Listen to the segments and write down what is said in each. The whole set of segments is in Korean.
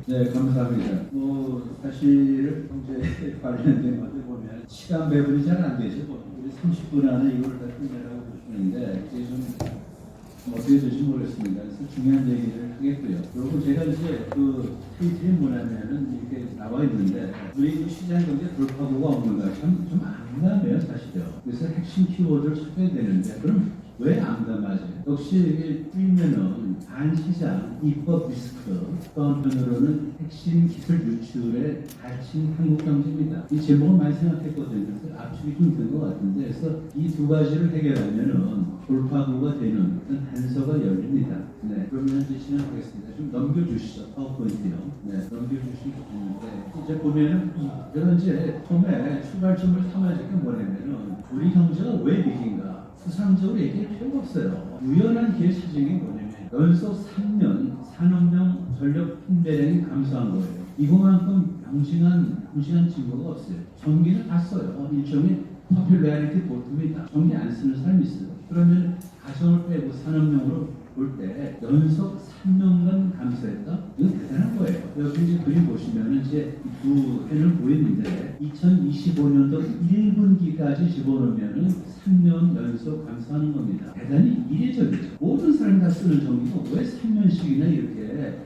네, 감사합니다. 사실 경제 관련된 것들 보면 시간 배분이 잘 안 되죠. 우리 30분 안에 이걸 다 끝내라고 보시는데 이게 좀 어떻게 될지 모르겠습니다. 그래서 중요한 얘기를 하겠고요. 그리고 제가 이제 그 트위터에 뭐냐면은 이렇게 나와 있는데 우리 그 시장 경제 돌파구가 없는가 좀 암담해요, 사실요. 그래서 핵심 키워드를 찾아야 되는데 그럼 왜 암담하지? 역시 이게 뛰면은 반시장, 입법 리스크, 또 한편으로는 핵심 기술 유출에 갇힌 한국 경제입니다. 이 제목을 많이 생각했거든요. 그래서 압축이 좀 된 것 같은데, 그래서 이 두 가지를 해결하면은 돌파구가 되는 어떤 단서가 열립니다. 네, 그러면 이제 진행하겠습니다. 좀 넘겨주시죠. 파워포인트요. 네, 넘겨주시면 좋겠는데, 이제 보면은 제가 이제 처음에 출발점을 삼아진 게 뭐냐면은 우리 경제가 왜 위기인가? 수상적으로 얘기할 필요가 없어요. 우연한 기회 사정이 뭐냐면 연속 3년 산업용 전력 판매량이 감소한 거예요. 이거만큼 명징한 증거가 없어요. 전기는 다 써요. 일종의 포퓰러리티 보트입니다. 전기 안 쓰는 사람이 있어요. 그러면 가정을 빼고 산업용으로 볼 때 연속 3년간 감소했다? 이건 대단한 거예요. 여기 이제 그림 보시면은 이제 두 해를 보이는데 2025년도 1분기까지 집어넣으면은 3년 연속 감소하는 겁니다. 대단히 이례적이죠. 모든 사람이 다 쓰는 전기가 왜 3년씩이나 이렇게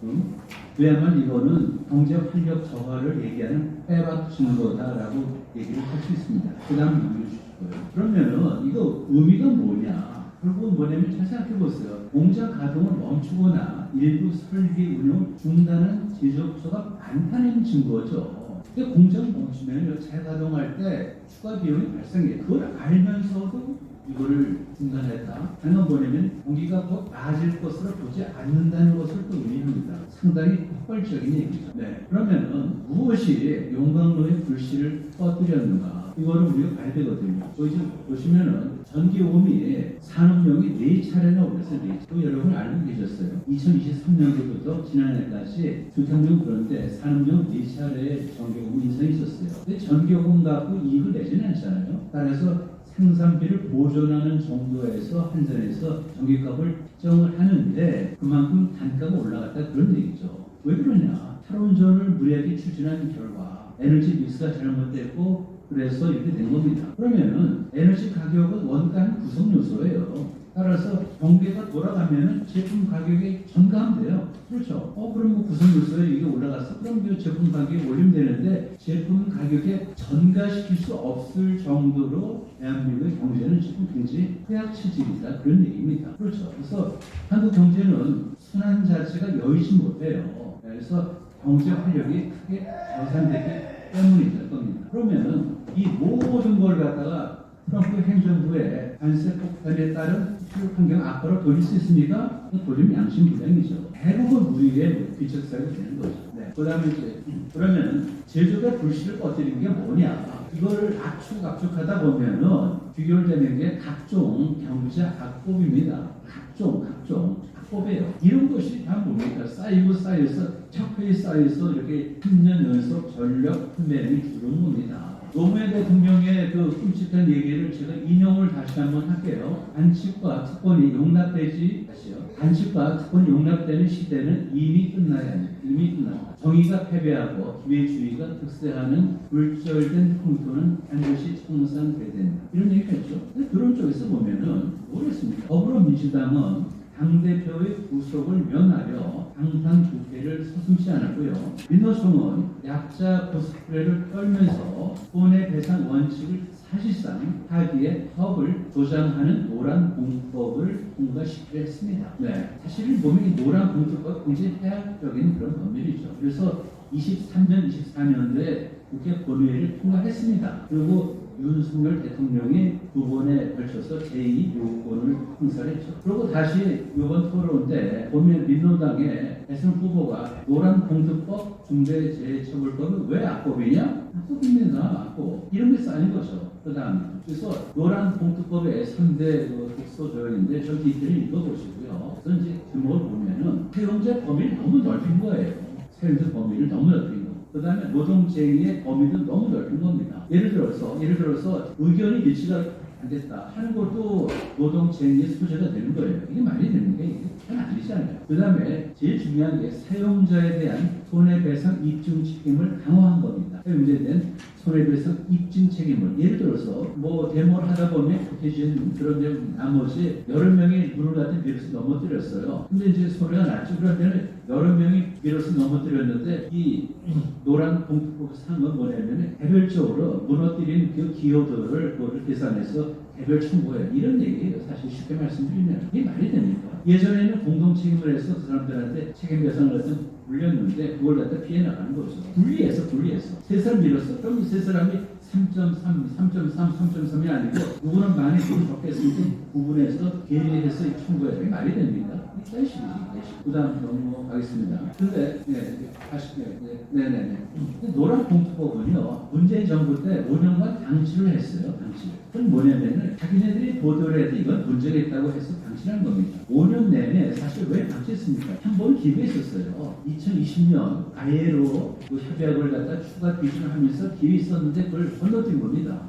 왜냐면 이거는 경제 활력 저하를 얘기하는 빼박 증거다라고 얘기를 할 수 있습니다. 그 다음 넘겨주시고요. 그러면은 이거 의미가 뭐냐? 결국은 뭐냐면 잘 생각해 보세요. 공장 가동을 멈추거나 일부 설비 운영을 중단한 제조업소가 많다는 증거죠. 근데 공장 멈추면 재가동할 때 추가 비용이 발생해요. 그걸 알면서도 이거를 중단했다. 하는 뭐냐면 공기가 더 나아질 것으로 보지 않는다는 것을 또 의미합니다. 상당히 폭발적인 얘기죠. 네. 그러면은 무엇이 용광로의 불씨를 꺼뜨렸는가? 이거를 우리가 봐야 되거든요. 여기 보시면은 전기요금이 산업용이 4차례나 올랐어요. 또 여러분 알고 계셨어요. 2023년도부터 지난해까지 주택용 그런데 산업용 4차례 전기요금 인상이 있었어요. 근데 전기요금 갖고 이익을 내지는 않잖아요. 따라서 생산비를 보존하는 정도에서 한전에서 전기값을 책정을 하는데 그만큼 단가가 올라갔다 그런 얘기죠. 왜 그러냐? 탈원전을 무리하게 추진한 결과 에너지 믹스가 잘못됐고 그래서 이렇게 된 겁니다. 그러면은 에너지 가격은 원가는 구성 요소예요. 따라서 경계가 돌아가면은 제품 가격이 전가하면 돼요. 그렇죠. 그럼 뭐 구성 요소에 이게 올라갔어. 그럼 그 제품 가격이 올리면 되는데 제품 가격에 전가시킬 수 없을 정도로 대한민국의 경제는 지금 굉장히 폐악 체질이다. 그런 얘기입니다. 그렇죠. 그래서 한국 경제는 순환 자체가 여의치 못해요. 그래서 경제 활력이 크게 저산되기 때문이 될 겁니다. 그러면은 이 모든 걸 갖다가 트럼프 행정부의 관세 폭탄에 따른 수출 환경 악화로 돌릴 수 있습니까? 돌리면 양심불량이죠. 대부분 우리의 비척사유가 되는 거죠. 네. 그다음에 이제 그러면 제조업의 불씨를 꺼뜨리는 게 뭐냐? 이거를 압축하다 보면은 귀결되는 게 각종 경제 악법입니다. 각종 악법이에요. 이런 것이 다 뭡니까? 쌓여서 척회에 쌓여서 이렇게 10년 연속 전력 판매량이 줄은 겁니다. 노무현 대통령의 그 끔찍한 얘기를 제가 인용을 다시 한번 할게요. 반칙과 특권이 용납되지 다시요. 반칙과 특권이 용납되는 시대는 이미 끝나야 합니다. 이미 끝납니다. 정의가 패배하고 기회주의가 득세하는 불절된 풍토는 반드시 청산돼야 된다. 이런 얘기가 있죠. 근데 그런 쪽에서 보면은 뭐랬습니까? 더불어민주당은 당대표의 구속을 면하려 방탄 부패를 서슴지 않았고요. 민노총은 약자 코스프레를 떨면서 손해배상 원칙을 사실상 하기에 법을 조장하는 노란 공법을 통과시키려 했습니다. 네, 사실 보면 이 노란 공법 굉장히 해악적인 그런 법률이죠. 그래서 23년, 24년도에 국회 본회의를 통과했습니다. 그리고 윤석열 대통령이 두 번에 걸쳐서 제2 요건을 행사했죠. 그리고 다시 이번 토론 때 보면 민노당의 대선 후보가 노란 공수법 중대재해처벌법은 왜 악법이냐? 악법입니다. 악법. 이런 게 쌓인 거죠. 그 다음에 그래서 노란 공수법의 3대 특소 조항인데 저 디테일을 읽어보시고요. 그래서 이제 제목을 보면은 세형제 범위를 너무 넓힌 거예요. 세형제 범위를 너무 넓힌 거. 그 다음에 노동쟁의의 범위도 너무 넓은 겁니다. 예를 들어서 의견이 일치가 안 됐다 하는 것도 노동쟁의의 소재가 되는 거예요. 이게 말이 되는 게 이게 잘 안 되잖아요. 그 다음에 제일 중요한 게 사용자에 대한 손해배상 입증 책임을 강화한 겁니다. 문제된 손해배상 입증 책임을 예를 들어서 뭐 데모를 하다 보면 격해진 그런 나머지 여러 명이 문을 갖다 밀어서 넘어뜨렸어요. 근데 이제 손해가 났죠. 그러면 여러 명이 밀어서 넘어뜨렸는데 이 노란 봉투법 상은 뭐냐면 개별적으로 무너뜨린 그 기호들을 그거를 계산해서 개별 청구해요. 이런 얘기예요. 사실 쉽게 말씀드리면 이게 말이 됩니까? 예전에는 공동 책임을 해서 그 사람들한테 책임 배상을 갖다 물렸는데 그걸 갖다 피해 나가는 거죠. 분리해서 세 사람 밀었어. 그럼 이 세 사람이 3.3, 3.3이 아니고 누구는 많이 돈 적게 했으니까 구분해서 계리해서 청구해야 돼. 말이 됩니까? 깨시지. 그 다음 넘어가겠습니다. 근데 네네네. 노란 봉투법은요 문재인 정부 때 5년간 방치를 했어요. 그건 뭐냐면은 자기네들이 보도를 해도 이건 문제가 있다고 해서 방치한 겁니다. 5년 내내 사실 왜 방치했습니까? 한 번 기회했었어요. 2020년 ILO 그 협약을 갖다 추가 비준을 하면서 기회 있었는데 그걸 건너뛴 겁니다.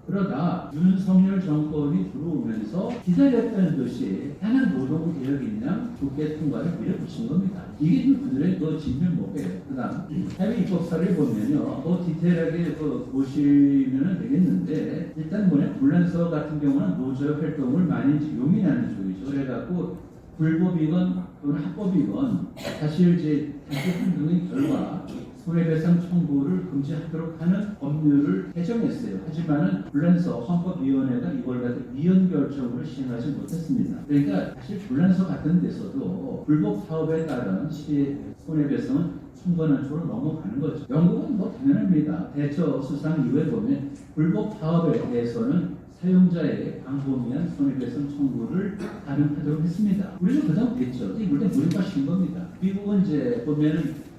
그러다 윤석열 정권이 들어오면서 기다렸다는 듯이 하나 노동부 개혁이냐 국회 통과를 밀어붙인 겁니다. 이게 그들의 그 진면목이에요. 그 다음 해외 입법사를 보면요 디테일하게 보시면 되겠는데 일단 불란서 같은 경우는 노조 활동을 많이 용인하는 쪽이죠. 그래갖고 불법이건 또는 합법이건 사실 이제 단체 등의 결과 손해배상 청구를 금지하도록 하는 법률을 개정했어요. 하지만은 불란서 헌법위원회가 이걸 가지고 위헌 결정으로 시행하지 못했습니다. 그러니까 사실 불란서 같은 데서도 불법 사업에 따른 손해배상은 청구하는 쪽으로 넘어가는 거죠. 영국은 뭐 당연합니다. 대처 수상 이후에 보면 불법 사업에 대해서는 사용자의 광범위한 손해배상 청구를 가능하도록 했습니다. 우리는 그다음 됐죠. 이걸 무력화시킨 겁니다. 미국은 이제 보면은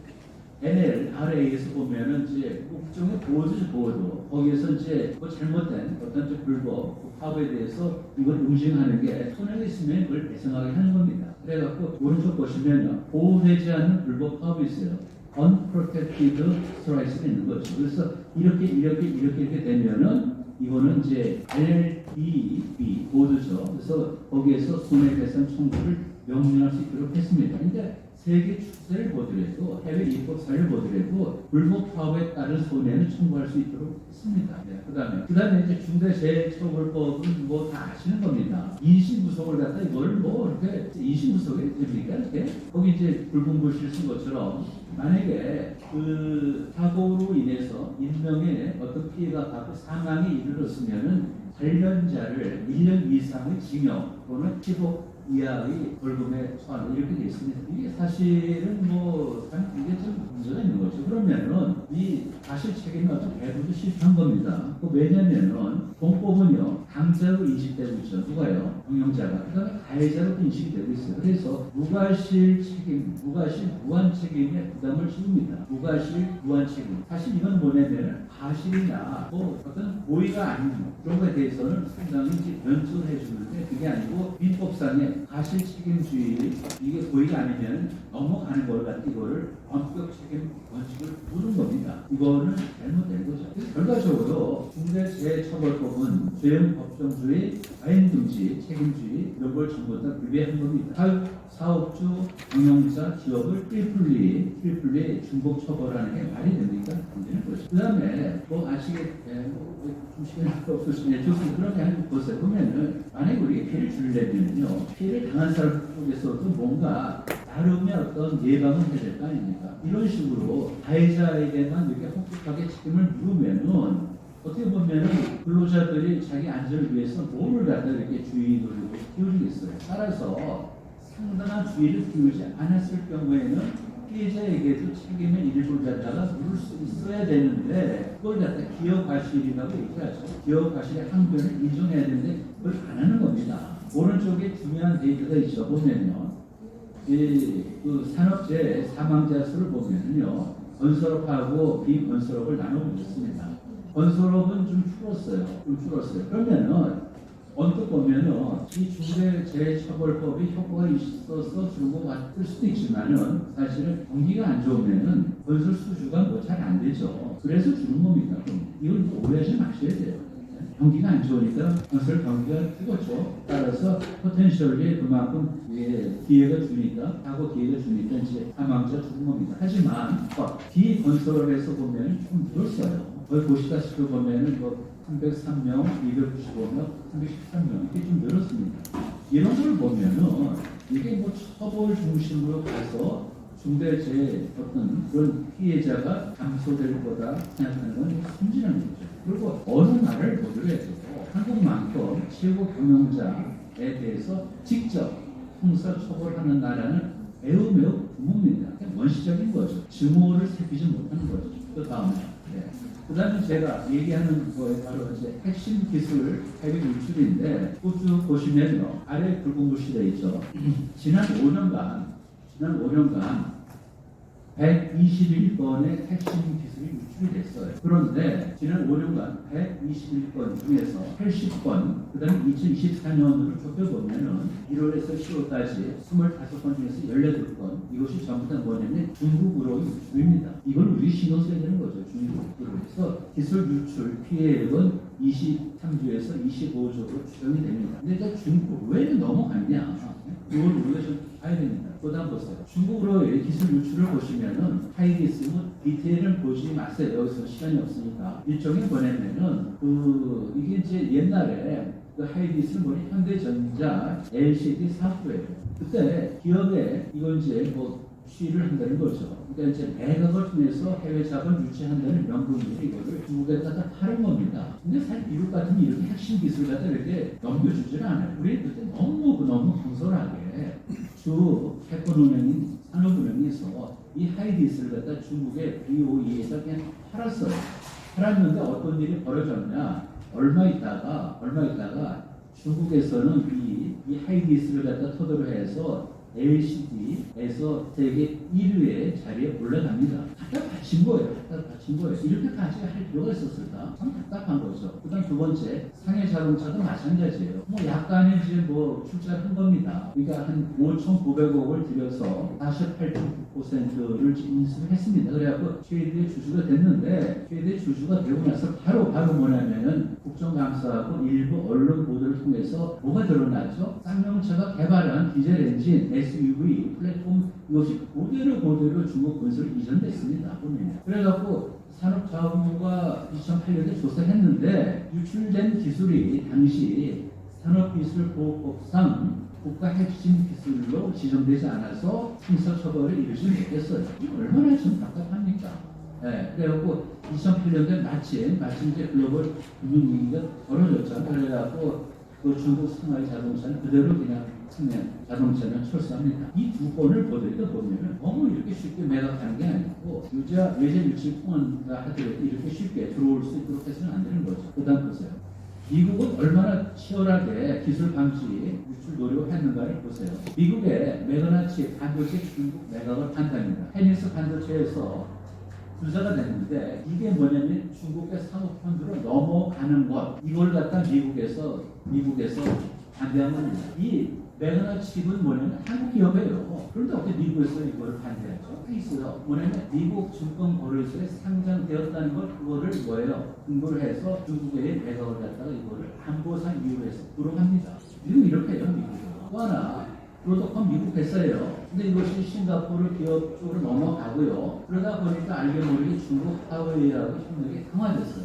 NLRA에서 보면은 이제 국정의 보도 거기에서 이제 뭐 잘못된 어떤 불법 파업에 대해서 이걸 응징하는 게 손해가 있으면 그걸 배상하게 하는 겁니다. 그래갖고 오른쪽 보시면요 보호되지 않은 불법 파업이 있어요. Unprotected Strikes가 있는 거죠. 그래서 이렇게 되면은 이거는 이제 LBB 보드죠. 그래서 거기에서 손해배상 청구를 명령할 수 있도록 했습니다. 근데 세계 추세를 보더라도 해외 입법 사례를 보더라도 불법 파업에 따른 손해는 청구할 수 있도록 했습니다. 네, 그다음에 이제 중대재해처벌법은 뭐 다 아시는 겁니다. 인신구속을 갖다 이걸 뭐 이렇게 인신구속이 됩니까? 이렇게 거기 이제 불분부실 쓴 것처럼 만약에 그 사고로 인해서 인명의 어떤 피해가 가고 사망에 이르렀으면은 관련자를 1년 이상의 징역 또는 10억 이하의 벌금에 처하는 이렇게 되어 있습니다. 이게 사실은 뭐 이게 좀 문제가 있는 거죠. 그러면은 이 과실 책임이 어떤 배분도 실패한 겁니다. 왜냐면은 공법은요 강자로 인식되고 있죠. 누가요? 경영자가. 그다음에 가해자로 인식이 되고 있어요. 그래서 무과실 무한 책임의 부담을 지웁니다. 무과실 무한 책임. 사실 이건 뭐냐면 과실이나 뭐 어떤 고의가 아닌 그런 거에 대해서는 상당히 면책을 해주는데 그게 아니고 민법상의 과실 책임주의 이게 고의가 아니면 넘어가는 걸 갖고 이거를 원격 책임 원칙을 묻은 겁니다. 이거는 잘못된 거죠. 결과적으로 중대재해처벌법은 죄형 법정주의, 과잉금지, 책임주의 이런 걸 전부 다 위배한 겁니다. 사업주, 경영자, 기업을 트리플리 중복 처벌하는 게 말이 됩니까? 안 되는 거죠. 그 다음에 뭐 아시겠게 좀 시간이 없으시네. 좋습니다. 그렇게 한번 보세요. 보면은 만약에 우리가 피해를 주려면요 피해를 당한 사람 쪽에서도 뭔가 나름의 어떤 예방을 해야 될 거 아닙니까? 이런 식으로 가해자에게만 이렇게 혹독하게 책임을 물으면은 어떻게 보면은 근로자들이 자기 안전을 위해서 뭐를 갖다 이렇게 주의를 기울이겠어요. 따라서 상당한 주의를 기울이지 않았을 경우에는 피해자에게도 책임의 일부를 갖다가 물을 수 있어야 되는데 그걸 갖다 기업 과실이라고 얘기하죠. 기업 과실의 항변을 인정해야 되는데 그걸 안 하는 겁니다. 오른쪽에 중요한 데이터가 있어 보면요. 그 산업재해 사망자 수를 보면요. 건설업하고 비건설업을 나눠보겠습니다. 건설업은 좀 줄었어요. 그러면은 언뜻 보면은 이 중대재해처벌법이 효과가 있어서 줄은 것 같을 수도 있지만은 사실은 경기가 안 좋으면은 건설 수주가 뭐 잘 안 되죠. 그래서 주는 겁니다. 그럼 이걸 오해하지 마셔야 돼요. 경기가 안 좋으니까 건설 경기가 뜨겁죠. 따라서 포텐셜이 그만큼 기회가 주니까 하고 기회가 주니까 이제 사망자 죽은 겁니다. 하지만 비건설에서 보면 좀 늘었어요. 거기 보시다시피 보면은 303명, 295명, 313명 이게 좀 늘었습니다. 이런 걸 보면은 이게 처벌 중심으로 가서 중대재해 어떤 그런 피해자가 감소될 거다 생각하는 건 순진한 거죠. 그리고 어느 나라를 보더라도 한국만큼 최고 경영자에 대해서 직접 형사 처벌하는 나라는 매우 드뭅니다. 원시적인 거죠. 증오를 살피지 못하는 거죠. 그 다음에 그 다음에 제가 얘기하는 거에 바로 이제 핵심 기술 해외 유출인데 쭉 보시면요. 아래 붉은 글씨 되어 있죠. 지난 5년간 121건의 핵심 기술이 유출이 됐어요. 그런데 지난 5년간 121건 중에서 80건, 그 다음에 2024년으로 좁혀보면은 1월에서 10월까지 25건 중에서 18건, 이것이 전부 다 뭐냐면 중국으로 유출입니다. 이걸 우리 신경 써야 되는 거죠. 중국으로 해서 기술 유출 피해액은 23조에서 25조로 추정이 됩니다. 근데 중국 왜 넘어갔냐? 이걸 우리가 좀 봐야 됩니다. 보다 보세요. 중국으로의 기술 유출을 보시면은 하이디스 디테일은 보지 마세요. 여기서 시간이 없으니까. 일종의 뭐냐면은 이게 이제 옛날에 그 하이디스는 뭐냐 현대전자 LCD 사업부예요. 그때 기업에 이거 이제 시위를 한다는 거죠. 그러니까 이제 매각을 통해서 해외 자본 유치한다는 명분으로 이거를 중국에다가 파는 겁니다. 근데 사실 미국 같으면 이렇게 핵심 기술 갖다 이렇게 넘겨주지는 않아요. 우리 그때 너무 경솔하게 주 채권은행인 산업은행에서 이 하이디스를 갖다 중국의 BOE에다 그냥 팔았어요. 팔았는데 어떤 일이 벌어졌냐? 얼마 있다가 중국에서는 이 하이디스를 갖다 토대로 해서 LCD에서 세계 1위의 자리에 올라갑니다. 갖다 바친 거예요. 이렇게까지 할 필요가 있었을까? 참 답답한 거죠. 그 다음 두 번째, 상해 자동차도 마찬가지예요. 약간의 이제 출자를 한 겁니다. 그러니까 한 5,900억을 들여서 48.9%를 인수를 했습니다. 그래갖고 최대 주주가 됐는데, 최대 주주가 되고 나서 바로 뭐냐면은 국정감사하고 일부 언론 보도를 통해서 뭐가 드러나죠? 쌍용차가 개발한 디젤 엔진 SUV 플랫폼 이것이 그대로 중국 건설로 이전됐습니다. 그래갖고 산업자원부가 2008년에 조사했는데 유출된 기술이 당시 산업기술보호법상 국가 핵심 기술로 지정되지 않아서 형사처벌을 이루지 못했어요. 이거 얼마나 좀 답답합니까? 그래갖고 2008년에 마침 이제 글로벌 금융위기가 벌어졌잖아요. 그래갖고 그 중국 상하이 자동차는 그대로 그냥 자동차는 철수합니다. 이 두 건을 보면 너무 이렇게 쉽게 매각하는 게 아니고 외제 유치 통한다 하더라도 이렇게 쉽게 들어올 수 있도록 해서는 안 되는 거죠. 그 다음 보세요. 미국은 얼마나 치열하게 기술 방지 유출 노력을 했는가를 보세요. 미국의 매그나치 반도체 중국 매각을 한답니다. 해니스 반도체에서 투자가 됐는데 이게 뭐냐면 중국의 산업펀드로 넘어가는 것 이걸 갖다 미국에서 반대한 겁니다. 이 매그나칩은 뭐냐면 한국 기업이에요. 그런데 어떻게 미국에서 이거를 반대하죠? 있어요. 뭐냐면 미국 증권거래소에 상장되었다는 걸 그거를 근거를 해서 중국의 매각을 갖다가 이거를 안보상 이유로 해서 불허합니다. 미국 이렇게 해요. 미국은. 또 하나 프로토컴 미국 회사예요. 근데 이것이 싱가포르 기업 쪽으로 넘어가고요. 그러다 보니까 알게 모르게 중국 하웨이하고 협력이 강화됐어요.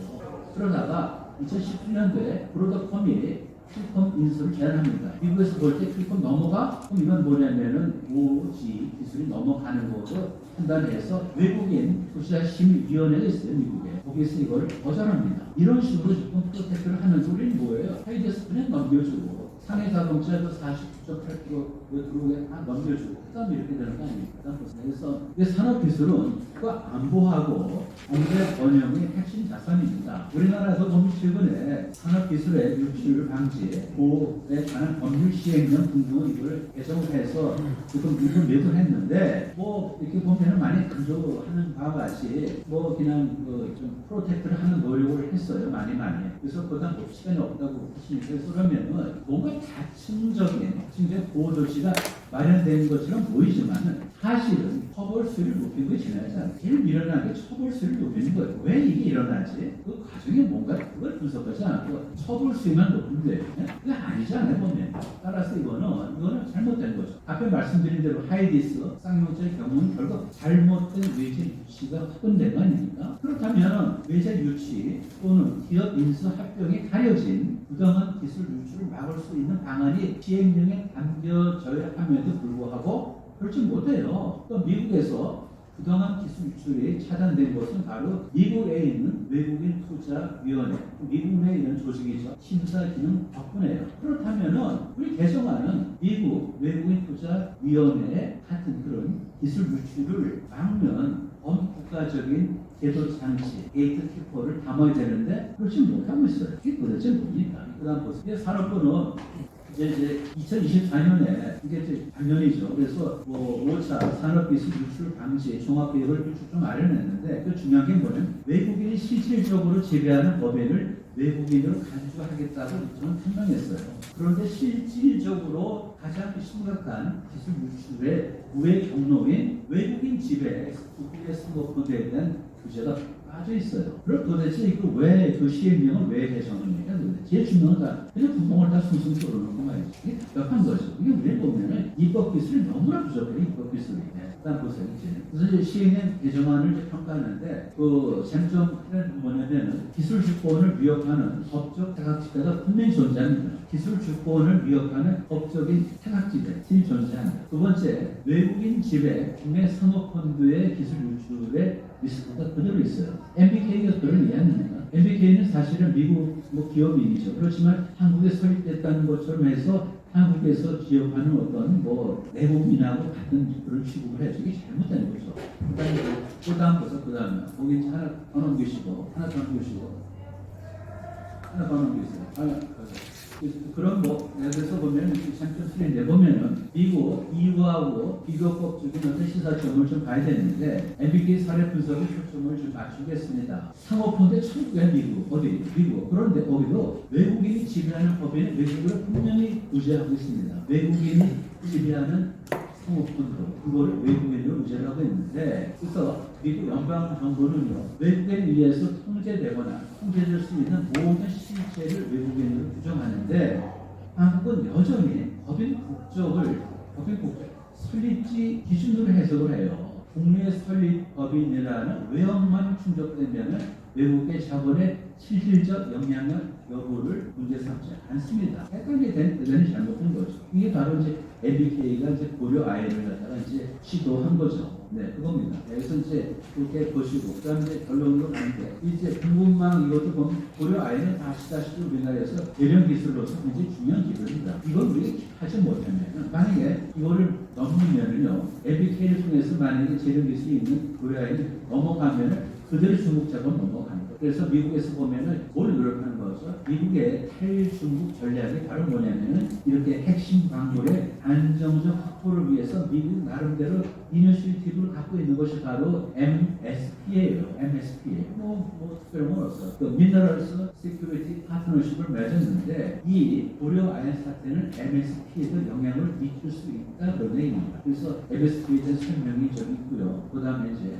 그러다가 2017년도에 프로토컴이 필컴 인수를 제안합니다. 미국에서 볼 때 필컴 넘어가? 그럼 이건 뭐냐면은 5G 기술이 넘어가는 거로 판단해서 외국인 투자심의위원회가 있어요. 미국에. 거기서 이걸 거절합니다. 이런 식으로 지금 프로텍트를 하는 소리는 뭐예요? 하이디스 그냥 넘겨주고 상해 자동차도 49.8kg 들어오게 다 넘겨주고 그다음에 이렇게 되는 거 아닙니까? 그래서 산업기술은 그 안보하고 경제 번영의 핵심 자산입니다. 우리나라에서 보면 최근에 산업기술의 유출 방지 보호에 관한 법률 시행령 등등을 이걸 개정을 해서 지금 이걸 매도했는데 이렇게 보면 많이 강조하는 바와 같이 그냥 좀 프로텍트를 하는 노력을 했어요. 많이. 그래서 그다음 시간이 없다고 하시니까 그러면은 뭔가 다층적인 보호 조치가 마련된 것처럼 보이지만 사실은 처벌수를 높인 것이 지나지 않아요. 제일 미련한 게 처벌수를 높이는 거예요. 왜 이게 일어나지? 그 과정이 뭔가 그걸 분석하지 않고 처벌수만 높이면 돼요. 그게 아니잖아요, 보면. 따라서 이거는 잘못된 거죠. 앞에 말씀드린 대로 하이디스, 쌍용죄의 경우는 결국 잘못된 외제 유치가 확인된 거 아닙니까? 그렇다면 외제 유치 또는 기업 인수 합병이 가려진 부당한 기술 유출을 막을 수 있는 방안이 시행령에 담겨져야 함에도 불구하고 그렇지 못해요. 또 미국에서 부당한 기술 유출이 차단된 것은 바로 미국에 있는 외국인 투자위원회, 미국 내 이런 조직이죠. 심사 기능 덕분에요. 그렇다면은 우리 개정안은 미국 외국인 투자위원회 같은 그런 기술 유출을 막는 범국가적인 제도 장치, 게이트키퍼를 담아야 되는데 그렇지 못하고 있어요. 이게 도대체 뭡니까? 그다음 보세요. 산업부는 이제 2024년에 이게 이제 작년이죠. 그래서 5차 산업기술 유출 방지 종합계획을 쭉 마련했는데 그 중요한 게 뭐냐면 외국인이 실질적으로 지배하는 법인을 외국인으로 간주하겠다고 저는 판명했어요. 그런데 실질적으로 가장 심각한 기술 유출의 우회 경로인 외국인 지배 국내 스모커에 대한 규제가 빠져 있어요. 그럼 도대체 이거 왜 그 시행령은 왜 개정합니까? 제일 중요한 건 그냥 구멍을 다 숭숭 뚫어놓고 말이죠. 이게 답답한 거죠. 이게 우리 보면은 입법 기술이 너무나 부족해요. 입법 기술이. 일단 보세요. 그래서 이제 시행령 개정안을 이제 평가하는데 그 쟁점은 뭐냐면은 기술 주권을 위협하는 법적 타각지대가 분명히 존재합니다. 기술 주권을 위협하는 법적인 타각지대 존재합니다. 두 번째, 외국인 지배 국내 산업펀드의 기술 유출에 리스크가 그대로 있어요. MBK가 그걸 이해합니다. MBK는 사실은 미국 기업인이죠. 그렇지만 한국에 설립됐다는 것처럼 해서 한국에서 기업하는 어떤 내국인하고 같은 그런 취급을 해서 이게 잘못된 거죠. 그 다음 보세요. 그 다음에 거기 하나 더 넘기시고 하나 더 넘기시고 하나 더 넘기세요. 그런 예를 들어서 보면 챔피언 3인데 보면은 미국 EU하고 비교법적인 어떤 시사점을 좀 봐야 되는데 MBK 사례 분석에 초점을 좀 맞추겠습니다. 상업펀드 천국의 미국 미국 그런데 거기도 외국인이 지배하는 법에는 외국을 분명히 구제하고 있습니다. 외국인이 지배하는 상업펀드 그거를 외국인으로 구제를 하고 있는데 그래서 미국 연방정부는요 외국인에 의해서 통제되거나 통제될 수 있는 모든 실체를 외국인으로 규정하는데 한국은 여전히 법인 국적 설립지 기준으로 해석을 해요. 국내 설립 법인이라는 외형만 충족되면 외국의 자본의 실질적 영향력 여부를 문제 삼지 않습니다. 헷갈리게 된 대단히 잘못된 거죠. 이게 바로 이제 MBK가 이제 고려 아이를 갖다가 이제 시도한 거죠. 네, 그겁니다. 그래서 이제 그렇게 보시고, 그 다음에 이제 결론으로 가는데, 이제 공급망 이것도 보면 고려 아이는 아시다시피 우리나라에서 대량 기술로서 굉장히 중요한 기술입니다. 이걸 우리가 하지 못하면, 만약에 이거를 넘으면은요, MBK를 통해서 만약에 대량 기술이 있는 고려 아이는 넘어가면은 그대로 중국 자본 넘어가는 거예요. 그래서 미국에서 보면은 뭘 노력하는 거죠? 미국의 탈중국 전략이 바로 뭐냐면은 이렇게 핵심 광물의 안정적 확보를 위해서 미국 나름대로 이니셔티브를 갖고 있는 것이 바로 MSP예요. MSP. 특별한 건 없어요. 그 미너럴스 시큐리티 파트너십을 맺었는데 이 고려 아연 사태는 MSP에도 영향을 미칠 수 있다 그런 얘기입니다. 그래서 MSP에 대한 설명이 좀 있고요. 그 다음에 이제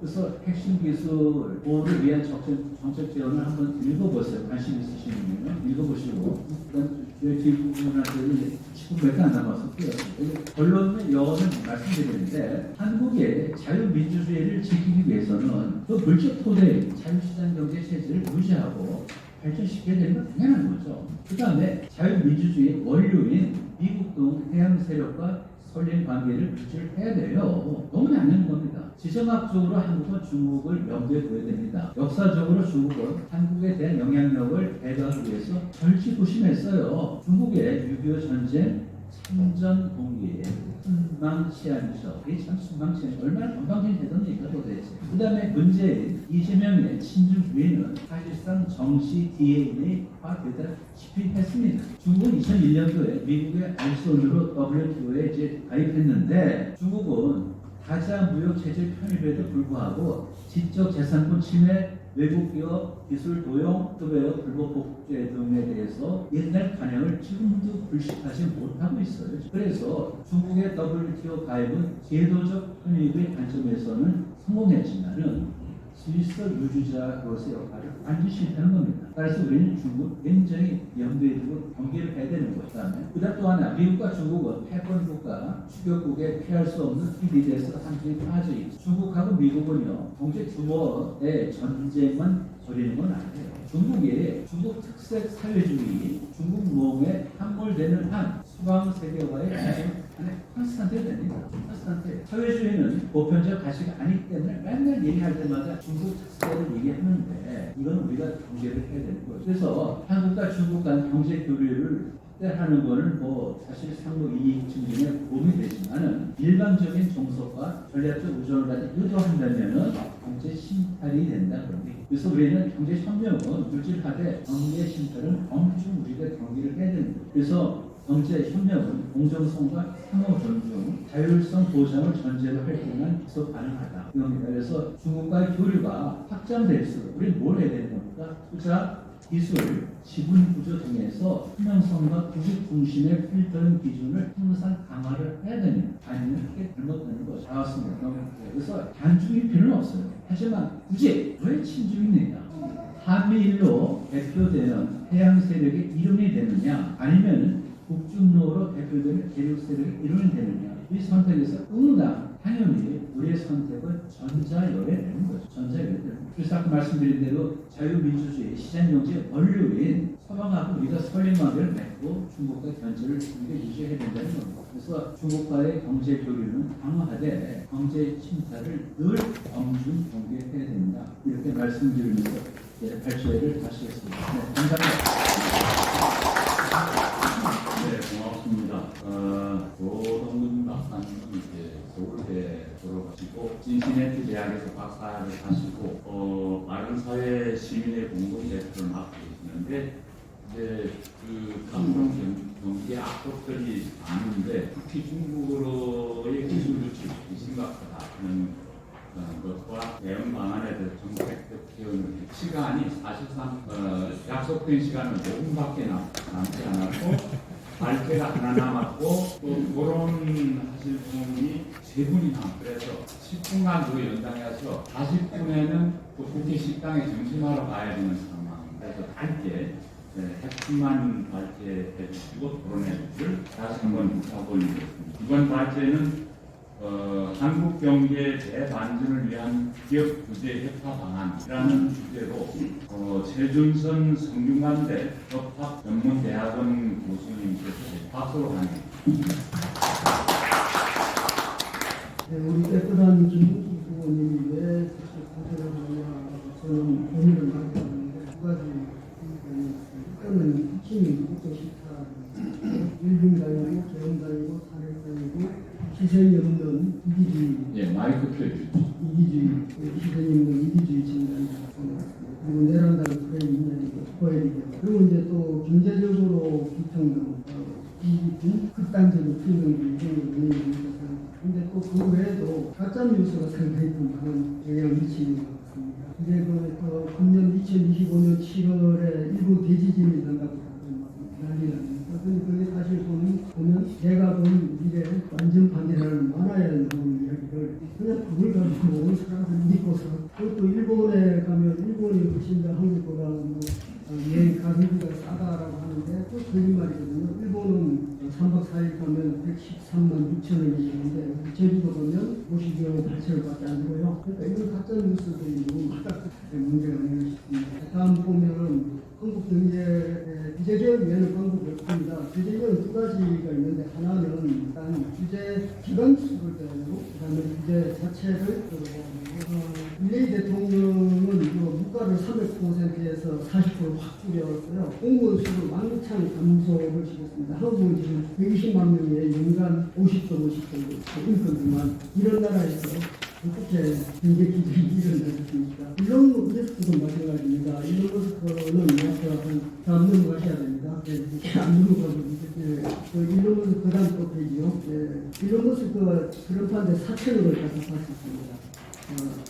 그래서 핵심 기술 보호를 위한 정책 제언을 한번 읽어보세요. 관심 있으신 분은 읽어보시고 뒷부분한테는 10분밖에 안 남았어요. 결론은 영어는 말씀드리는데 한국의 자유민주주의를 지키기 위해서는 그 물적 토대 자유시장 경제 체제를 유지하고 발전시켜야 되는 건 당연한 거죠. 그 다음에 자유민주주의 원료인 미국 등 해양 세력과 설린 관계를 유지해야 돼요. 너무 당연한 겁니다. 지정학적으로 한국은 중국을 염두에 둬야 됩니다. 역사적으로 중국은 한국에 대한 영향력을 배가하기 위해서 절치부심했어요. 중국의 6.25 전쟁 참전 동기에 순망치안이죠. 이게 참 순망치안 얼마나 건방진 대단입니까 도대체. 그 다음에 문재인 이재명의 친중주의는 사실상 정치 DNA화 되다시피 했습니다. 중국은 2001년도에 미국의 알선으로 WTO에 이제 가입했는데 중국은 가짜 무역 체제 편입에도 불구하고 지적 재산권 침해, 외국 기업 기술 도용, 특외업 불법 복제 등에 대해서 옛날 관행을 지금도 불식하지 못하고 있어요. 그래서 중국의 WTO 가입은 제도적 편입의 관점에서는 성공했지만은 질서 유지자로서의 역할을 반드시 하는 겁니다. 따라서 우리는 중국 굉장히 염두에 두고 경계를 해야 되는 것이다. 그다음 또 하나, 미국과 중국은 패권국가, 추격국에 피할 수 없는 TDD에서 함께 빠져 있죠. 중국하고 미국은요, 경제 규모의 전쟁만 벌이는 건 아니에요. 중국 특색 사회주의, 중국 몽에 함몰되는 한 서방 세계와의 안에 콘스탄트가 됩니다. 콘스탄트. 사회주의는 보편적 가치가 아니기 때문에 맨날 얘기할 때마다 중국 특색을 얘기하는데 이건 우리가 경계를 해야 되는 거예요. 그래서 한국과 중국 간 경제 교류를 확대하는 거는 뭐 사실 상호 이익 증진에 도움이 되지만은 일방적인 정석과 전략적 우전을 가지고 의도한다면은 경제 심탈이 된다 그럽니다. 그래서 우리는 경제 협력은 물질하되 경제 심탈은 엄청 우리가 경계를 해야 되는 거예요. 그래서 경제 협력은 공정성과 상호 존중, 자율성 보장을 전제로 할 때만 지속 가능하다. 이겁니다. 그래서 중국과의 교류가 확장될수록 우리는 뭘 해야 되는 겁니까? 투자, 기술, 지분 구조 등에서 투명성과 구직 중심의 필터링 기준을 항상 강화를 해야 됩니다. 아니면 크게 잘못되는 거 나왔습니다. 그래서 단중일 필요는 없어요. 하지만 굳이 왜 친중이냐? 한미일로 대표되는 해양 세력의 이름이 되느냐, 아니면 북중로로 대표되는 대륙 세력의 이름이 되느냐? 이 선택에서 응당 당연히 우리의 선택은 전자열애되는 거죠. 전자열애되는 거죠. 그래서 아까 말씀드린 대로 자유민주주의, 시장경제 원류인 서방하고 우리가 설립관계를 맺고 중국과 견제를 우리가 유지해야 된다는 겁니다. 그래서 중국과의 경제 교류는 강화하되 경제 침탈을 늘 엄중 경계해야 된다. 이렇게 말씀드리면서 발표회를 마치겠습니다. 네, 감사합니다. 네, 고맙습니다. 조동근 박사님은 이제 서울대 졸업하시고 신시내티 대학에서 박사를 하시고 마른사회 시민의 공동 대표를 맡고 계시는데 이제 그 각종 경제 악법들이 많은데 특히 중국으로의 기술 유출이 심각하다는 것과 대응 방안에 대해서 정책적 지원을 시간이 사실상 약속된 시간은 5분밖에 남지 않았고 발표가 하나 남았고 또 토론하실 분이 3분이나 그래서 10분간 더 연장해서 40분에는 또 국회 식당에 점심하러 가야 되는 상황. 그래서 짧게 핵심만 발표해 주시고 토론해 주실 다시 한번 부탁드리겠습니다. 이번 발표는 한국 경제 재반전을 위한 기업 규제 혁파 방안이라는 주제로 최준선 성균관대 법학 전문대학원 교수님께서 박수로 환영합니다. 네, 우리 깨끗한 김국수 부모님이 왜 그렇게 고생을 하냐 저는 고민을 많이 하는데 두 가지 의견이 있습니다. 일단은 핵심이 국도 식사 일중당이고 재형당이고 산핵당이고 희생이 없는 이기주의. 예, 마이크 켜주시죠. 이기주의, 희생이 없는 이기주의 진단이라고 생각합니다. 그리고 내란당은 프레임 인연이고 포획이고 그리고 이제 또 경제적으로 비평등, 극단적인 비평등이 생기는 생각합니다. 근데 또 그 외에도 가짜뉴스가 상당히 좀 많은 영향을 미치는 것 같습니다. 이제 금년 2025년 7월에 일본 대지진이 난다고 난리 납니다. 그게 사실 보면 내가 본 미래 완전 반대라는 만화에 나오는 이야기를 그냥 그걸 가지고 사람들 믿고서 그것도 일본에 가면 일본이 훨씬 더 한국보다 여행 가성비가 싸다라고 하는데 또 거짓말이거든요. 일본은 3박 4일 가면 113만 6천 원이는데 제주도 가면 50여 8천원밖에 안 되고요. 그러니까 이런 가짜 뉴스들이 너무 문제가 아닌가 싶습니다. 다음 보면 한국 경제 규제개혁 외에는 방법이 없습니다. 규제개혁은 두 가지가 있는데 하나는 일단 규제 기관 수를 빼고 그다음에 규제 자체를 밀레이 대통령은 물가를 300%에서 40%확 줄였어요. 공무원 수를 왕창 감소를 시켰습니다. 한국은 지금 120만 명의 연간 50% 인건만 이런 나라에서 어떻게 경제 기준이 일어나겠습니까? 일론 머스크도 마찬가지입니다. 일론 머스크는 앞으로 안 넘어가셔야 됩니다. 안 넘어가고 예, 그 일론 머스크 그다음 또 페이지요. 예, 일론 머스크가 트럼프한테 4천억을 가져갔었습니다.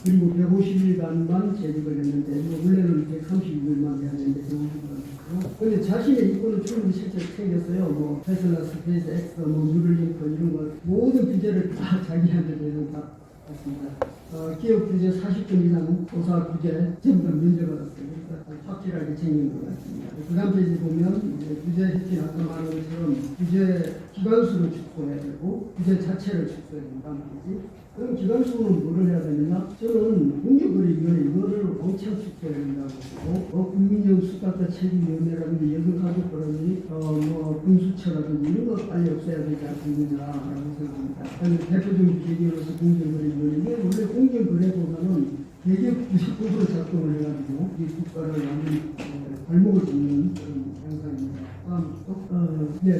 그리고 150일간만 재직을 했는데 원래는 130일만 해야 되는데 150일간. 근데 자신의 이권은 충분히 실제 챙겼어요. 뭐 테슬라, 스페이스 X, 뭐 뉴럴링크 이런 거 모든 규제를 다 자기한테 대서 다 했습니다. 기업 규제 40건 이상 고사 규제 전부 다 면제받았어요. 그러니까 확실하게 챙긴 것 같습니다. 그 다음 페이지 보면 이제 규제 핵심 아까 말한 것처럼 규제 기관수를 축소해야 되고 규제 자체를 축소해야 된다는 거지. 그럼 기관수는 뭐를 해야 되느냐? 저는 공개거래위원회 이거를 왕창 축소해야 된다고 보고 국민적 수탁자 책임위원회라든지 여성가족부라든지 뭐 공수처라든지 이런 거 빨리 없애야 되지 않겠느냐라고 생각합니다. 대표적인 계기로서 공개거래위원회 원래 공개거래보다는 대기업 구식법으로 작동을 해가지고 이 국가를 완전 발목을 잡는 그런 양상입니다. 다음 이거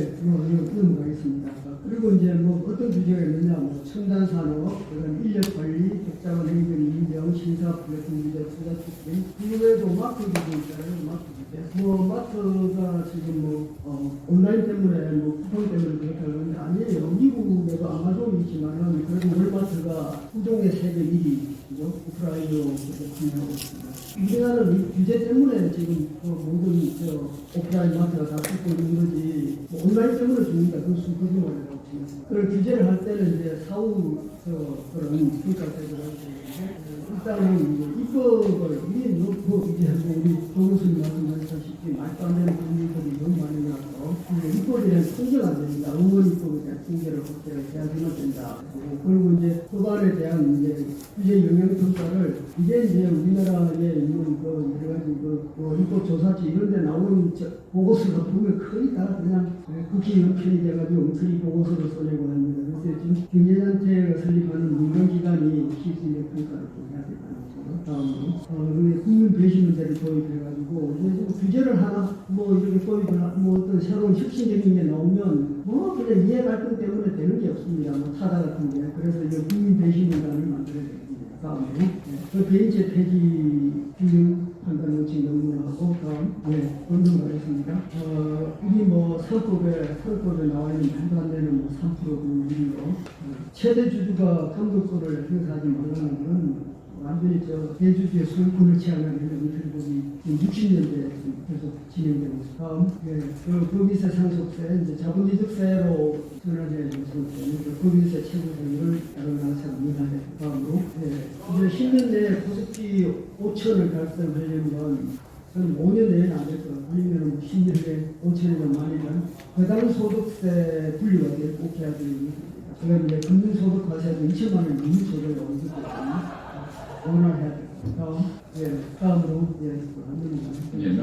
넘어가겠습니다. 그리고 이제 뭐 어떤 규제가 있느냐, 뭐 첨단 산업, 그다음 인력 관리, 복잡한 행정 인정, 신사 플랫폼 규제, 투자促진. 이외에도 마트 규제 있잖아요. 마트 규제. 뭐 마트가 지금 뭐 온라인 때문에 뭐 쿠폰 때문에 그렇다고 하는데 아니에요. 미국에도 아마존이 있지만은 그래도 월마트가 후종의 세계 1위. 오프라인으로 진행하고 있습니다. 우리나라는 이 규제 때문에 지금 모든 오프라인 마트가 다 죽고 있는 거지 뭐 온라인 때문에 죽는다. 그건 거짓말이라고 생각합니다. 그런 규제를 할 때는 이제 사후 그런 평가제도가 있는데 일단은 입법을 이게 너무 규제하고 우리 조교수님 말씀하셨다시피 말도 안 되는 분들이 너무 많이 나서 입법에 대한 통제가 안 됩니다. 응원 입법에 대한 통제를 확실하게 해야지만 된다. 그리고 이제 법안에 대한 이제 규제 영향 평가를 이게 이제 우리나라에 있는 그 여러 가지 입법 조사지 이런 데 나오는 보고서가 보면 거의 다 그냥 국회 형편이 돼가지고 엄청히 보고서를 써내고 합니다. 그래서 지금 경제단체가 설립하는 민간기관이 실질적 평가를 좀 해야 된다는 거죠. 다음으로 국민 배신 문제를 도입해가지고 이제 좀 규제를 하나 뭐 이렇게 도입을 뭐 어떤 새로운 혁신적인 게 나오면 뭐 그냥 이해 갈등 때문에 되는 게 없습니다. 뭐 타다 같은 게. 그래서 이제 국민 배신 문제를 만들어야 됩니다. 다음으로 그 배인체 폐지 균형 판단 원칙 논문하고 다음 논문하겠습니다. 이게 뭐 상법에 나와 있는 말도 안 되는 뭐 3% 이유로 최대 주주가 감독권을 행사하지 말라는 건 완전히 대주주의 소유권을 제한하는 법이 60년대에 계속 진행되고 있습니다. 다음, 법인세 상속세, 이제 자본이득세로 전환해야 되는 상속세, 법인세 최고세율을 다른 나라에서 민하게 다음으로, 이제 10년 내에 고속비 5천을 달성하려면 저는 5년 내에는 안 될 것, 아니면 10년 내에 5천이나 많으면 배당 소득세 분리가 꼭 해야 되는 것입니다. 제가 이제 금융소득 과세도 2천만 원 이미 조절을 언급했거든요. 원활해야 돼요. 다음으로 넘겨주세요.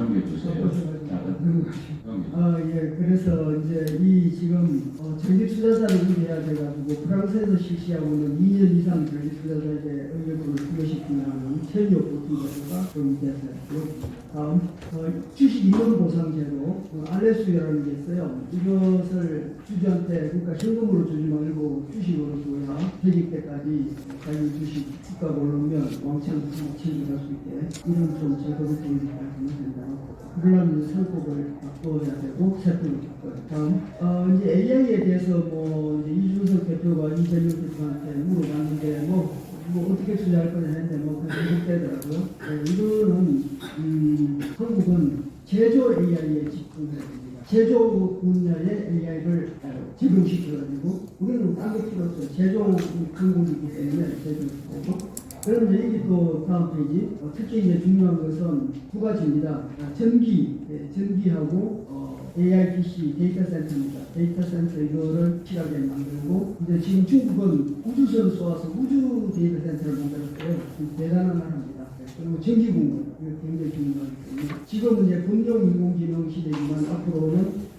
그래서 이제 이 지금 전기 투자자를 우대해야 돼가지고 프랑스에서 실시하고 있는 2년 이상 전기 투자자에게 의료권을 부여시키는 체류 보증제도가 좀 됐어요. 다음 주식 이원 보상제도 알레수라는 게 있어요. 이것을 주주한테 그러니까 현금으로 주지 말고 주식으로 줘야 퇴직 때까지 자기 주식 주가가 오르면 왕창 챙겨갈 수 있게 이런 좀 제도를 도입할 수 된다. 그러려면 상법을 바꿔야 되고 세법을 바꿔야. 다음 이제 AI에 대해서 뭐 이제 이준석 대표가 이재명 대표한테 물어봤는데 뭐 어떻게 투자할 거냐 했는데 뭐 그렇게 되더라고요. 이거는 한국은 제조 AI에 집중해야 됩니다. 제조 분야의 AI를 적용시켜가지고 우리는 딴 게 필요 없어요. 제조 강국이기 때문에 제조시키고. 그럼 이제 이게 또 다음 페이지. 특히 이제 중요한 것은 두 가지입니다. 전기하고 AI PC 데이터 센터입니다. 데이터 센터 이거를 확실하게 만들고 이제 지금 중국은 우주선을 쏘아서 우주 데이터 센터를 만들었어요. 대단한 나라입니다. 그리고 전기 공급 이거 굉장히 중요하기 때문에 지금은 이제 금융 인공지능 시대지만 앞으로는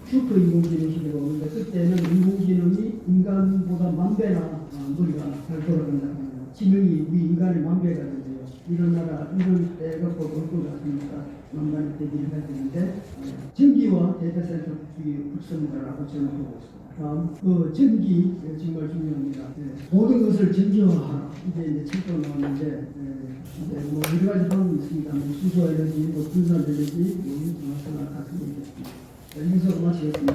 슈퍼 인공지능 시대가 오는데 그때는 인공지능이 인간보다 10,000배나 머리가 잘 돌아간다고 합니다. 지능이 우리 인간의 10,000배가 된대요. 이런 나라, 이런 때가 꼭 올 것 같으니까 만반의 대비를 해야 되는데 전기와 데이터 센터 구축이 급선무다라고 저는 보고 있습니다. 다음, 전기 정말 중요합니다. 모든 것을 전기화하라. 이게 이제 책도 나왔는데 이제 뭐 여러 가지 방법이 있습니다. 뭐 수소 에너지, 뭐 분산 에너지, 뭐 같은 게 있습니다. 인석을 마치겠습니다.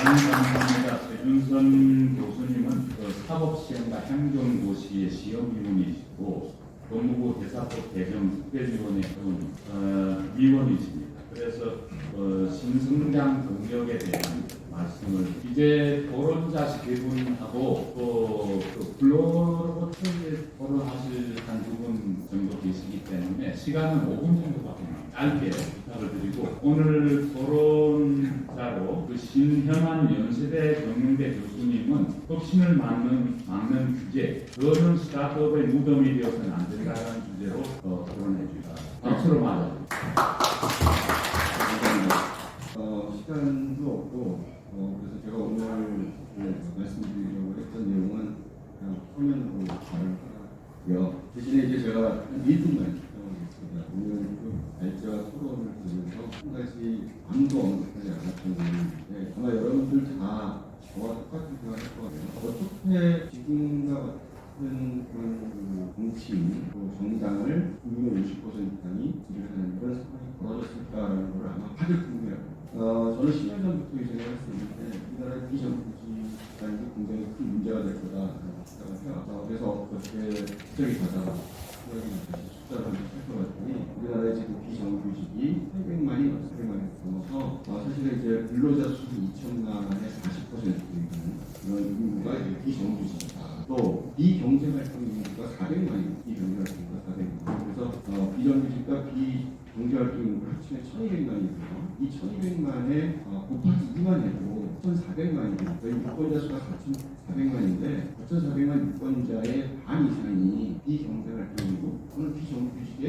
감사합니다. 최준선 교수님은 사법시험과 행정고시의 시험위원이시고 법무부 대사법 개정 특별위원회 위원이십니다. 그래서 신성장 동력에 대한 말씀을 이제 토론자 10분하고 또 블로그로 토론하실 한 두 분 정도 계시기 때문에 시간은 5분 정도밖에 짧게 부탁을 드리고 오늘 토론자로 그 신현환 연세대 경영대 교수님은 혁신을 막는 규제, 더는 스타트업의 무덤이 되어서는 안 된다는 주제로 토론해 주시다. 박수로 맞아. 시간도 없고 그래서 제가 오늘 말씀드리려고 했던 내용은 그냥 화면으로 말을 하고요. 대신에 이제 제가 한 1분만 하겠습니다. 오늘 그 발제와 토론을 들으면서 한 가지 아무도 언급하지 않았던 내용인데 아마 여러분들 다 저와 똑같은 생각을 할 거예요. 어떻게 지금과 같은 그런 정치인, 정당을 국민의 50% 이상이 지지하는 이런 상황이 벌어졌을까라는 걸 아마 다들 궁금해요. 저는 10년 전부터 이 생각을 했었는데 우리나라의 비정규직이라는 게 굉장히 큰 문제가 될 거다라고 생각을 해요. 그래서 어떻게 시작이 가다가 다시 숫자를 한번 살펴봤더니 우리나라의 지금 비정규직이 800만이 넘어서 800만이 넘어서 사실은 이제 근로자 수 2천만의 40%가 이런 인구가 이제 비정규직이다. 또 비경제활동 인구가 400만이 비경제활동 인구가 400만. 그래서 비정규직과 비경제활동 인구를 합치면 1,200만이고요. 이 1,200만에 곱하기 2만 해도 1,400만이에요. 저희 유권자 수가 4,400만인데 4,400만 유권자의 반 이상이 비경제활동이고 또는 비정규직에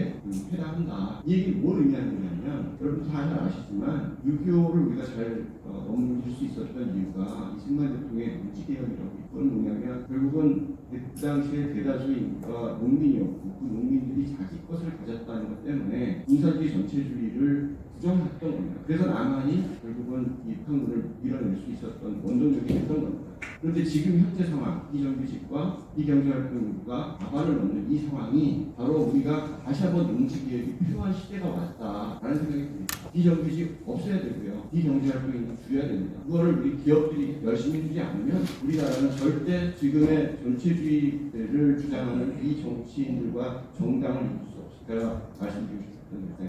해당한다. 이 얘기는 뭘 의미하는 거냐면 여러분 다 잘 아시지만 6.25를 우리가 잘 넘길 수 있었던 이유가 이승만 대통령의 농지개혁이라고 이건 뭐냐면 결국은 그 당시에 대다수의 인구가 농민이었고 그 농민들이 자기 것을 가졌다는 것 때문에 공산주의 전체주의를 부정했던 겁니다. 그래서 남한이 결국은 이 판문을 밀어낼 수 있었던 원동력이 됐던 겁니다. 그런데 지금 현재 상황, 비정규직과 비경제활동 인구가 과반을 넘는 이 상황이 바로 우리가 다시 한번 농지개혁이 필요한 시대가 왔다라는 생각이 듭니다. 비정규직 없애야 되고요. 비경제활동 인구 줄여야 됩니다. 그거를 우리 기업들이 열심히 주지 않으면 우리나라는 절대 지금의 전체주의를 주장하는 이 정치인들과 정당을 이룰 수 없습니다. 제가 말씀드리고 싶었던 데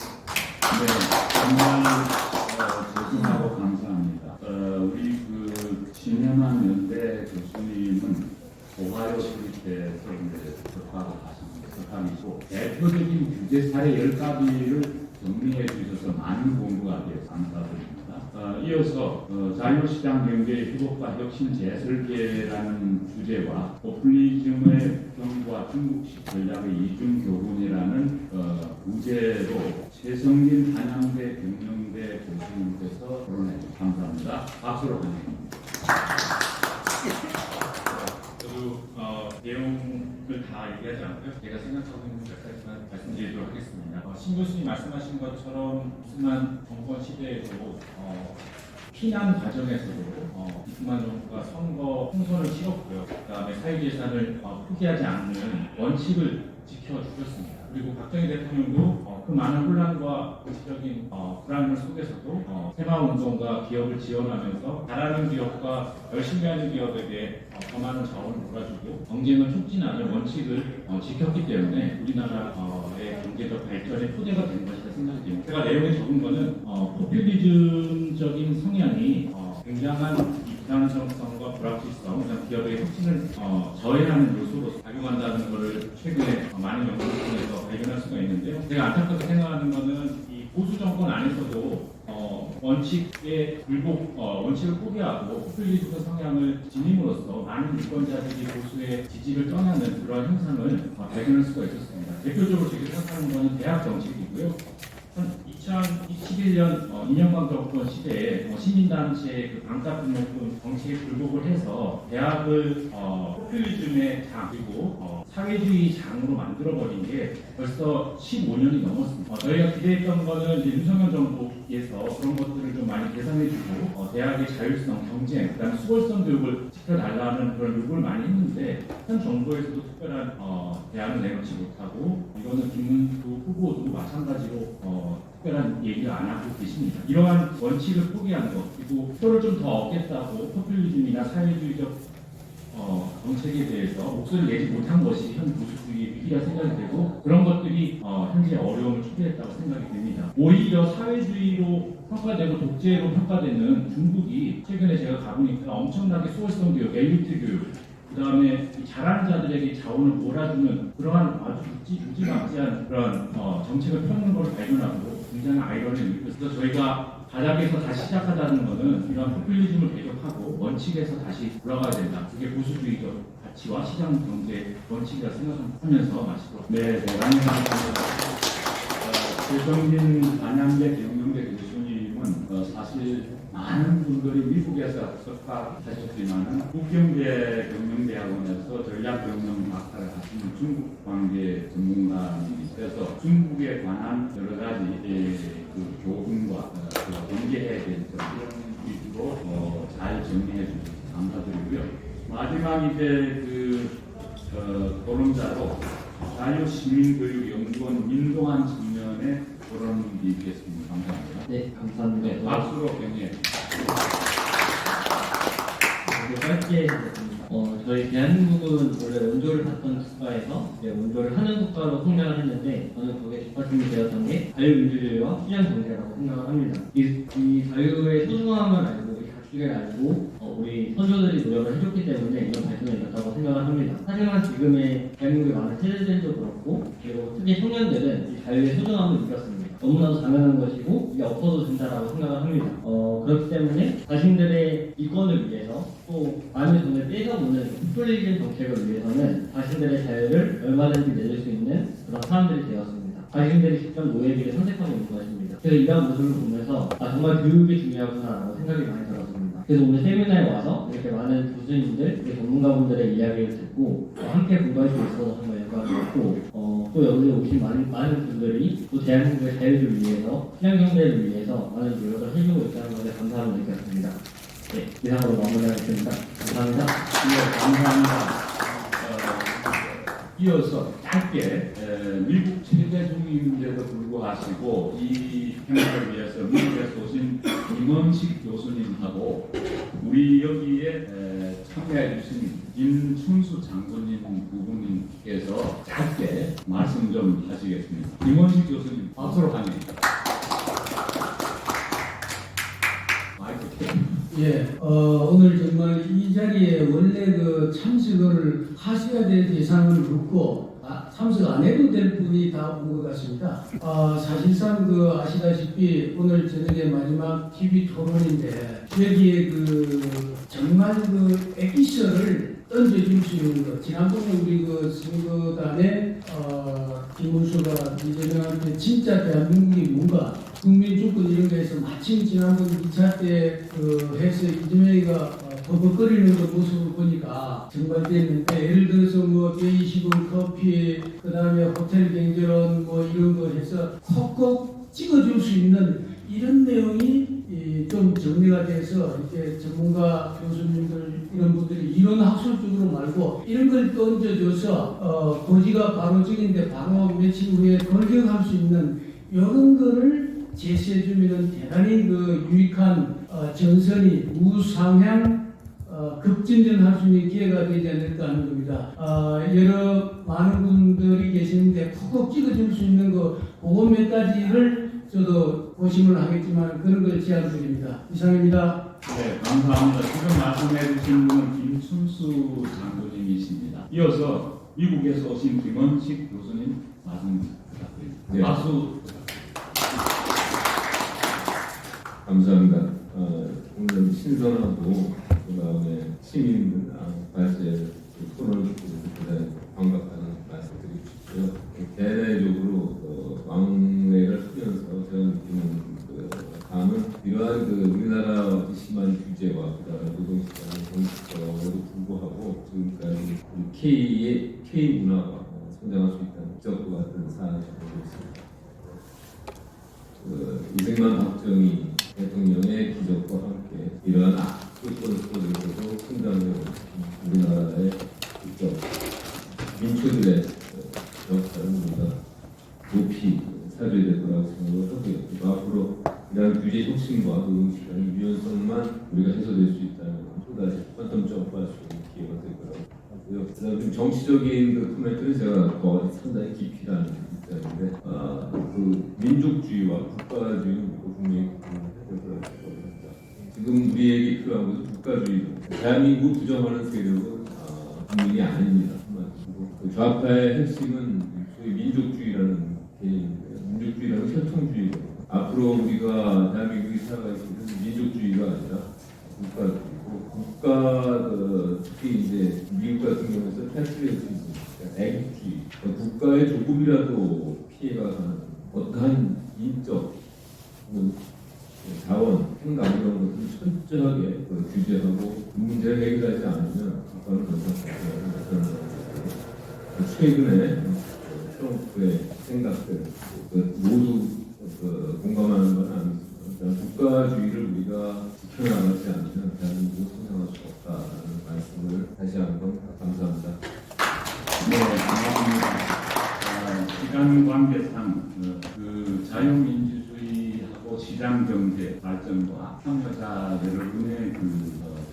네, 정말 죄송하고 감사합니다. 우리 그 신현환 연대 교수님은 오하이오 스테이트에서 석학을 하십니다. 석학이고 대표적인 규제 사례 10가지를 정리해 주셔서 많은 공부가 되어서 감사드립니다. 이어서 자유시장 경제의 회복과 혁신 재설계라는 주제와 포퓰리즘의 경과 중국식 전략의 이중 교훈이라는 부제로 최성진 한양대 경영대 교수님께서 토론해 주셔서 감사합니다. 박수로 환영합니다. 저도 내용을 다 얘기하지 않고요. 제가 생각하고 있는 몇 가지만 말씀드리도록 하겠습니다. 신 교수님 말씀하신 것처럼 이승만 정권 시대에도 피난 과정에서도 이승만 정부가 선거 총선을 치렀고요. 그다음에 사유재산을 포기하지 않는 원칙을 지켜주셨습니다. 그리고 박정희 대통령도 그 많은 혼란과 정치적인 불안을 속에서도 새마을운동과 기업을 지원하면서 잘하는 기업과 열심히 하는 기업에게 더 많은 자원을 몰아주고 경쟁을 촉진하는 원칙을 지켰기 때문에 우리나라의 경제적 발전의 토대가 된 것이라 생각이 됩니다. 제가 내용에 적은 거는 포퓰리즘적인 성향이 굉장한 부담성과 불확실성, 기업의 혁신을 저해하는 요소로 작용한다는 것을 최근에 많은 연구를 통해서 발견할 수가 있는데요. 제가 안타깝게 생각하는 것은 이 보수 정권 안에서도 원칙에 원칙을 포기하고 포퓰리즘 성향을 지님으로써 많은 유권자들이 보수의 지지를 떠나는 그런 현상을 발견할 수가 있었습니다. 대표적으로 제가 생각하는 것은 대학 정책이고요. 2021년 이명박 정권 시대에 시민단체의 그 반값등록금 정책에 굴복을 해서 대학을 포퓰리즘의 장 그리고 사회주의 장으로 만들어버린 게 벌써 15년이 넘었습니다. 저희가 기대했던 거는 이제 윤석열 정부에서 그런 것들을 좀 많이 개선해주고 대학의 자율성, 경쟁, 그다음 수월성 교육을 복구를 시켜달라는 그런 요구를 많이 했는데 현 정부에서도 특별한 대안을 내놓지 못하고 이거는 김문수 후보도 마찬가지로 특별한 얘기를 안 하고 계십니다. 이러한 원칙을 포기한 것 그리고 표를 좀 더 얻겠다고 포퓰리즘이나 사회주의적 정책에 대해서 목소리를 내지 못한 것이 현 보수주의의 위기라 생각이 되고 그런 것들이 현재 어려움을 초래했다고 생각이 됩니다. 오히려 사회주의로 평가되고 독재로 평가되는 중국이 최근에 제가 가보니까 엄청나게 소월성 교육, 엘리트 교육 그 다음에 잘하는 자들에게 자원을 몰아주는 그러한 아주 무지막지한 그런 정책을 펴는 걸 발견하고 굉장히 아이러니를 느꼈어요. 저희가 바닥에서 다시 시작하자는 것은 이런 포퓰리즘을 배격하고 원칙에서 다시 돌아가야 된다. 그게 보수주의적 가치와 시장 경제 원칙이라 생각하면서 마치도록. 네, 감사합니다. 최정진 안양대 경영대 교수님은 사실 많은 분들이 미국에서 석박하셨지만 국경대 경영대학원에서 전략경영 박사를 하시는 중국 관계 전문가이셔서 중국에 관한 여러 가지 그 교훈과 경계해야 될 점 이런 위주로 잘 정리해 주셔서 감사드리고요. 마지막 이제 토론자로 자유시민교육연구원 민동환 청년의 토론이 있겠습니다. 감사합니다. 네, 감사합니다. 네, 박수로 격려해 짧게 하겠습니다. 저희 대한민국은 원래 원조를 받던 국가에서 이제 원조를 하는 국가로 성장을 했는데 저는 거기에 뒷받침이 되었던 게 자유민주주의와 시장 경제라고 생각을 합니다. 이 자유의 소중함을 알고 이 가치를 알고 우리 선조들이 노력을 해줬기 때문에 이런 발전이 있었다고 생각을 합니다. 하지만 지금의 대한민국의 많은 세대들도 그렇고 그리고 특히 청년들은 이 자유의 소중함을 느꼈습니다. 너무나도 당연한 것이고 이게 없어도 된다라고 생각을 합니다. 그렇기 때문에 자신들의 이권을 위해서 또 남의 돈을 뺏어보는 포퓰리즘 정책을 위해서는 자신들의 자유를 얼마든지 내줄 수 있는 그런 사람들이 되었습니다. 자신들이 직접 노예비를 선택하고 있는 것입니다. 그래서 이러한 모습을 보면서 정말 교육이 중요하구나라고 생각이 많이 들었습니다. 그래서 오늘 세미나에 와서 이렇게 많은 교수님들, 전문가분들의 이야기를 듣고 함께 공부할 수 있어서 정말 영광이었고 또 여기에 오신 많은 분들이 또 대한민국의 자유를 위해서 시장 경제를 위해서 많은 노력을 해주고 있다는 것에 감사함을 느꼈습니다. 네, 이상으로 마무리하겠습니다. 감사합니다. 네, 감사합니다. 이어서 짧게 미국 체제 중인데도 불구하고 이 행사를 위해서 미국에서 오신 임원식 교수님하고 우리 여기에 참여해 주신 김춘수 장군님 두 분님께서 짧게 말씀 좀 하시겠습니다. 임원식 교수님 박수로 환영합니다. 마이크 예, 오늘 정말 이 자리에 원래 참석을 하셔야 될 대상을 묻고 참석 안 해도 될 분이 다 온 것 같습니다. 사실상 아시다시피 오늘 저녁에 마지막 TV 토론인데 여기에 정말 에피서를 던져줄 수 있는 것. 지난번에 우리 선거단에 김문수가 이재명한테 진짜 대한민국이 뭔가 국민 주권 이런 거에서 마침 지난번 2차 때 해서 이재명이가 버벅거리는 그 모습을 보니까 정말 됐는데 예를 들어서 베이식은 커피 그 다음에 호텔 경제론 이런 거 해서 콕콕 찍어줄 수 있는 이런 내용이 좀 정리가 돼서 이렇게 전문가 교수님들 이런 분들이 이런 학술적으로 말고 이런 걸 던져줘서 고지가 바로 적인데 바로 며칠 후에 돌격할 수 있는 이런 거를 제시해주면 대단히 유익한 전선이 우상향 급진전할 수 있는 기회가 되지 않을까 하는 겁니다. 여러 많은 분들이 계시는데 콕콕 찍어줄 수 있는 그거 몇 가지를 저도 고심을 하겠지만 그런 걸 제안드립니다. 이상입니다. 네, 감사합니다. 지금 말씀해 주신 분은 김춘수 장군님이십니다. 이어서 미국에서 오신 김원식 교수님 말씀 부탁드립니다. 네. 박수. 감사합니다. 오늘 신선하고 그다음에 시민 발제 토론을 듣고 대단히 반갑다는 말씀드리고 싶고요. 대내적으로 왕래를 하면서 저는 느끼는 감은 이러한 우리나라 심한 규제와 그다음에 노동시장 공식적에도 불구하고 지금까지 K 문화가 성장할 수 있다는 기적과 같은 사안을 보고 있습니다. 이승만 박정희 대통령의 기적과 함께 이러한 악조건 속에서도 성장해 좀 정치적인 그 코멘트는 제가 더 상당히 깊이라는 입장인데, 그 민족주의와 국가주의는 분명히 구분을 해야 될 겁니다. 지금 우리에게 필요한 것은 국가주의입니다. 대한민국 부정하는 세력은 국민이 아닙니다. 그 좌파의 핵심은 소위 민족주의라는 개념인데요. 민족주의라는 혈통주의고, 앞으로 우리가 대한민국이 살아가고 있는 민족주의가 아니라 국가주의고, 특히 이제 미국 같은 경우에서 패트리어티즘, 애국주의, 국가에 조금이라도 피해가 가는 어떠한 인적 자원, 행각 이런 것들을 철저하게 규제하고 문제를 해결하지 않으면 국가는 더 이상 최근에 트럼프의 생각들 모두 공감하는 건 아니지만 국가주의를 우리가 지켜나가지 않으면 대한민국은 성장할 수 없다는 말씀을 다시 한번 감사합니다. 네, 감사합니다. 시간 관계상 그 자유민주주의하고 시장경제 발전과 참여자 여러분의 그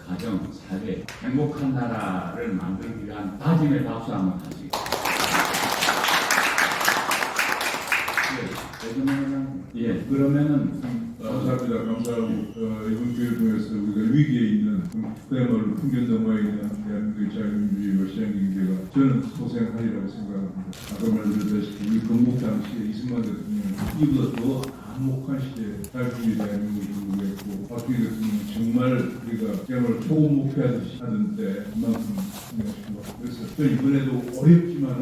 가정, 사회, 행복한 나라를 만들기 위한 다짐의 박수 한번 하시고. 그러면은 감사합니다. 감사하고 이번 기회를 통해서 우리가 위기에 있는 그야말로 풍견 너머에 있는 대한민국의 자유민주주의와 시장경제가 저는 소생하리라고 생각합니다. 아까 말씀드렸다시피 우리 건국 당시에 이승만 대통령 이보다 더 암묵한 시대에 자유민주주의 대한민국을 구했고 박근혜 대통령 정말 우리가 그야말로 초고 목표하듯이 하던 때 그만큼 생각하신 것 같아요. 그래서 저 이번에도 어렵지만은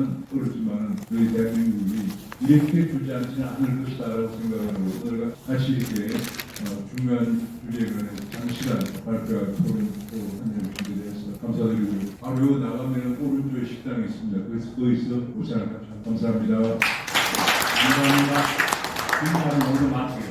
우리 대한민국이 이렇게 주지 않지는 않을 것이다라고 생각하고 오늘 같이 이렇게 중요한 주제에 관해 장시간 발표와 토론 한점 준비되어서 감사드리고 바로 여기 나가면 오른쪽에 식당이 있습니다. 그래서 거기서 오찬을 합시다. 감사합니다. 감사합니다. 인사는 모두 마치겠습니다.